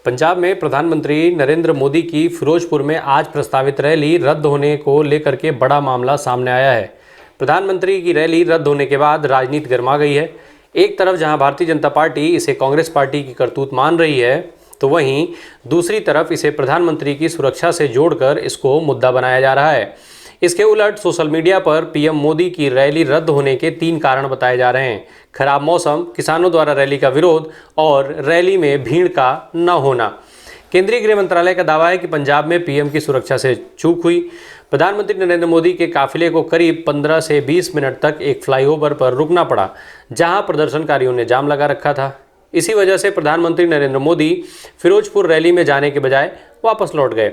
पंजाब में प्रधानमंत्री नरेंद्र मोदी की फिरोजपुर में आज प्रस्तावित रैली रद्द होने को लेकर के बड़ा मामला सामने आया है। प्रधानमंत्री की रैली रद्द होने के बाद राजनीति गर्मा गई है। एक तरफ जहां भारतीय जनता पार्टी इसे कांग्रेस पार्टी की करतूत मान रही है, तो वहीं दूसरी तरफ इसे प्रधानमंत्री की सुरक्षा से जोड़कर इसको मुद्दा बनाया जा रहा है। इसके उलट सोशल मीडिया पर पीएम मोदी की रैली रद्द होने के 3 कारण बताए जा रहे हैं: खराब मौसम, किसानों द्वारा रैली का विरोध और रैली में भीड़ का न होना। केंद्रीय गृह मंत्रालय का दावा है कि पंजाब में पीएम की सुरक्षा से चूक हुई। प्रधानमंत्री नरेंद्र मोदी के काफिले को करीब 15 से 20 मिनट तक एक फ्लाईओवर पर रुकना पड़ा, जहां प्रदर्शनकारियों ने जाम लगा रखा था। इसी वजह से प्रधानमंत्री नरेंद्र मोदी फिरोजपुर रैली में जाने के बजाय वापस लौट गए।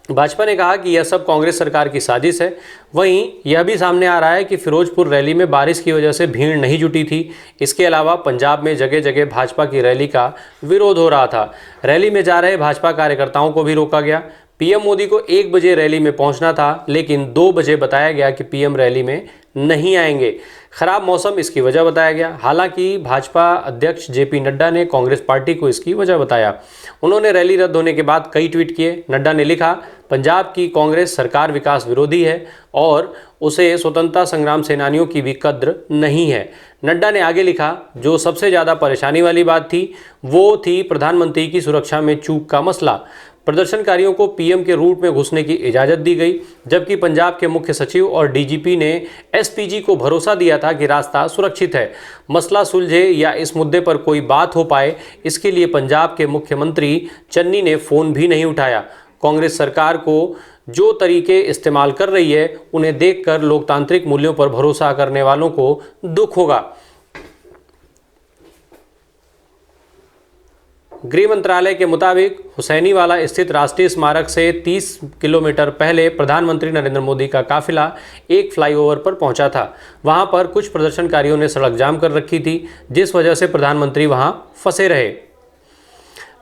भाजपा ने कहा कि यह सब कांग्रेस सरकार की साजिश है। वहीं यह भी सामने आ रहा है कि फिरोजपुर रैली में बारिश की वजह से भीड़ नहीं जुटी थी। इसके अलावा पंजाब में जगह जगह भाजपा की रैली का विरोध हो रहा था। रैली में जा रहे भाजपा कार्यकर्ताओं को भी रोका गया। पीएम मोदी को 1 बजे रैली में पहुंचना था, लेकिन 2 बजे बताया गया कि पीएम रैली में नहीं आएंगे। खराब मौसम इसकी वजह बताया गया। हालांकि भाजपा अध्यक्ष जेपी नड्डा ने कांग्रेस पार्टी को इसकी वजह बताया। उन्होंने रैली रद्द होने के बाद कई ट्वीट किए। नड्डा ने लिखा, पंजाब की कांग्रेस सरकार विकास विरोधी है और उसे स्वतंत्रता संग्राम सेनानियों की भी कद्र नहीं है। नड्डा ने आगे लिखा, जो सबसे ज़्यादा परेशानी वाली बात थी वो थी प्रधानमंत्री की सुरक्षा में चूक का मसला। प्रदर्शनकारियों को पीएम के रूट में घुसने की इजाज़त दी गई, जबकि पंजाब के मुख्य सचिव और डीजीपी ने एसपीजी को भरोसा दिया था कि रास्ता सुरक्षित है। मसला सुलझे या इस मुद्दे पर कोई बात हो पाए, इसके लिए पंजाब के मुख्यमंत्री चन्नी ने फ़ोन भी नहीं उठाया। कांग्रेस सरकार को जो तरीके इस्तेमाल कर रही है, उन्हें देखकर लोकतांत्रिक मूल्यों पर भरोसा करने वालों को दुख होगा। गृह मंत्रालय के मुताबिक हुसैनीवाला स्थित राष्ट्रीय स्मारक से 30 किलोमीटर पहले प्रधानमंत्री नरेंद्र मोदी का काफिला एक फ्लाईओवर पर पहुंचा था। वहां पर कुछ प्रदर्शनकारियों ने सड़क जाम कर रखी थी, जिस वजह से प्रधानमंत्री वहां फंसे रहे।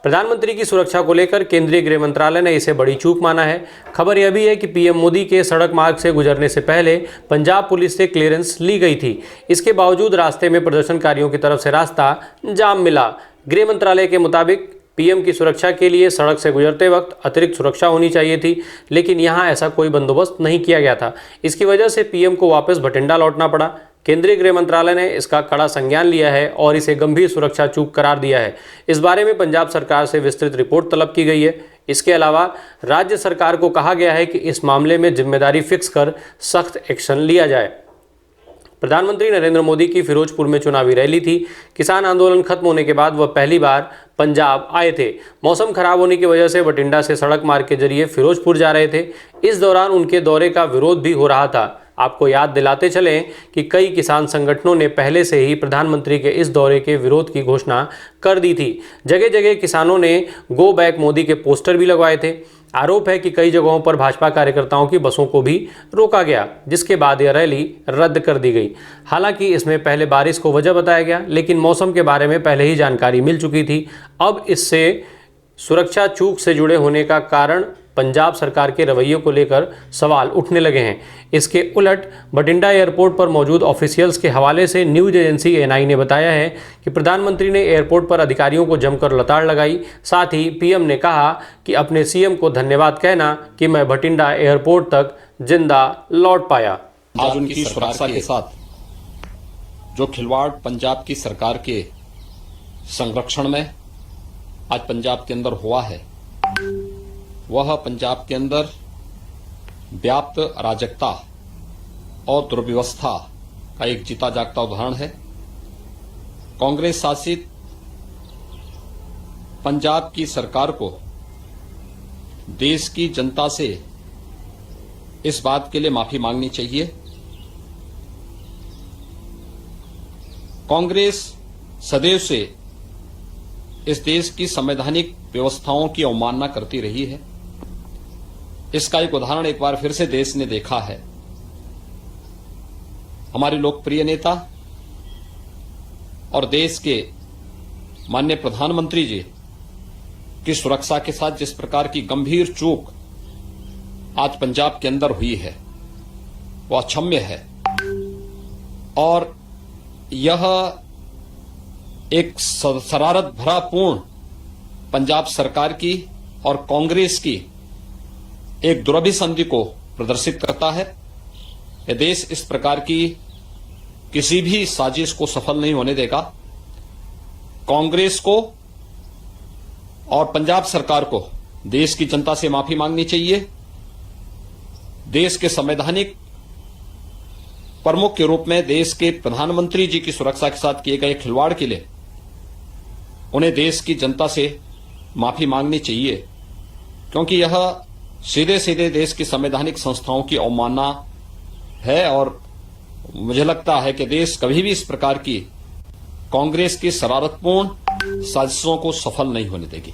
प्रधानमंत्री की सुरक्षा को लेकर केंद्रीय गृह मंत्रालय ने इसे बड़ी चूक माना है। खबर यह भी है कि पीएम मोदी के सड़क मार्ग से गुजरने से पहले पंजाब पुलिस से क्लियरेंस ली गई थी। इसके बावजूद रास्ते में प्रदर्शनकारियों की तरफ से रास्ता जाम मिला। गृह मंत्रालय के मुताबिक पीएम की सुरक्षा के लिए सड़क से गुजरते वक्त अतिरिक्त सुरक्षा होनी चाहिए थी, लेकिन यहां ऐसा कोई बंदोबस्त नहीं किया गया था। इसकी वजह से पीएम को वापस भटिंडा लौटना पड़ा। केंद्रीय गृह मंत्रालय ने इसका कड़ा संज्ञान लिया है और इसे गंभीर सुरक्षा चूक करार दिया है। इस बारे में पंजाब सरकार से विस्तृत रिपोर्ट तलब की गई है। इसके अलावा राज्य सरकार को कहा गया है कि इस मामले में जिम्मेदारी फिक्स कर सख्त एक्शन लिया जाए। प्रधानमंत्री नरेंद्र मोदी की फिरोजपुर में चुनावी रैली थी। किसान आंदोलन खत्म होने के बाद वह पहली बार पंजाब आए थे। मौसम खराब होने की वजह से बठिंडा से सड़क मार्ग के जरिए फिरोजपुर जा रहे थे। इस दौरान उनके दौरे का विरोध भी हो रहा था। आपको याद दिलाते चलें कि कई किसान संगठनों ने पहले से ही प्रधानमंत्री के इस दौरे के विरोध की घोषणा कर दी थी। जगह जगह किसानों ने गो बैक मोदी के पोस्टर भी लगवाए थे। आरोप है कि कई जगहों पर भाजपा कार्यकर्ताओं की बसों को भी रोका गया, जिसके बाद यह रैली रद्द कर दी गई। हालांकि इसमें पहले बारिश को वजह बताया गया, लेकिन मौसम के बारे में पहले ही जानकारी मिल चुकी थी। अब इससे सुरक्षा चूक से जुड़े होने का कारण पंजाब सरकार के रवैये को लेकर सवाल उठने लगे हैं। इसके उलट बठिंडा एयरपोर्ट पर मौजूद ऑफिशियल्स के हवाले से न्यूज एजेंसी एएनआई ने बताया है कि प्रधानमंत्री ने एयरपोर्ट पर अधिकारियों को जमकर लताड़ लगाई। साथ ही पीएम ने कहा कि अपने सीएम को धन्यवाद कहना कि मैं बठिंडा एयरपोर्ट तक जिंदा लौट पाया। आज उनकी सुरक्षा के साथ जो खिलवाड़ पंजाब की सरकार के संरक्षण में आज पंजाब के अंदर हुआ है, वह पंजाब के अंदर व्याप्त अराजकता और दुर्व्यवस्था का एक जीता जागता उदाहरण है। कांग्रेस शासित पंजाब की सरकार को देश की जनता से इस बात के लिए माफी मांगनी चाहिए। कांग्रेस सदैव से इस देश की संवैधानिक व्यवस्थाओं की अवमानना करती रही है। इसका एक उदाहरण एक बार फिर से देश ने देखा है। हमारे लोकप्रिय नेता और देश के माननीय प्रधानमंत्री जी की सुरक्षा के साथ जिस प्रकार की गंभीर चूक आज पंजाब के अंदर हुई है, वह अक्षम्य है और यह एक शरारत भरा पूर्ण पंजाब सरकार की और कांग्रेस की एक दुरभिसंधि को प्रदर्शित करता है। यह देश इस प्रकार की किसी भी साजिश को सफल नहीं होने देगा। कांग्रेस को और पंजाब सरकार को देश की जनता से माफी मांगनी चाहिए। देश के संवैधानिक प्रमुख के रूप में देश के प्रधानमंत्री जी की सुरक्षा के साथ किए गए खिलवाड़ के लिए उन्हें देश की जनता से माफी मांगनी चाहिए, क्योंकि यह सीधे सीधे देश की संवैधानिक संस्थाओं की अवमानना है। और मुझे लगता है कि देश कभी भी इस प्रकार की कांग्रेस की शरारतपूर्ण साजिशों को सफल नहीं होने देगी।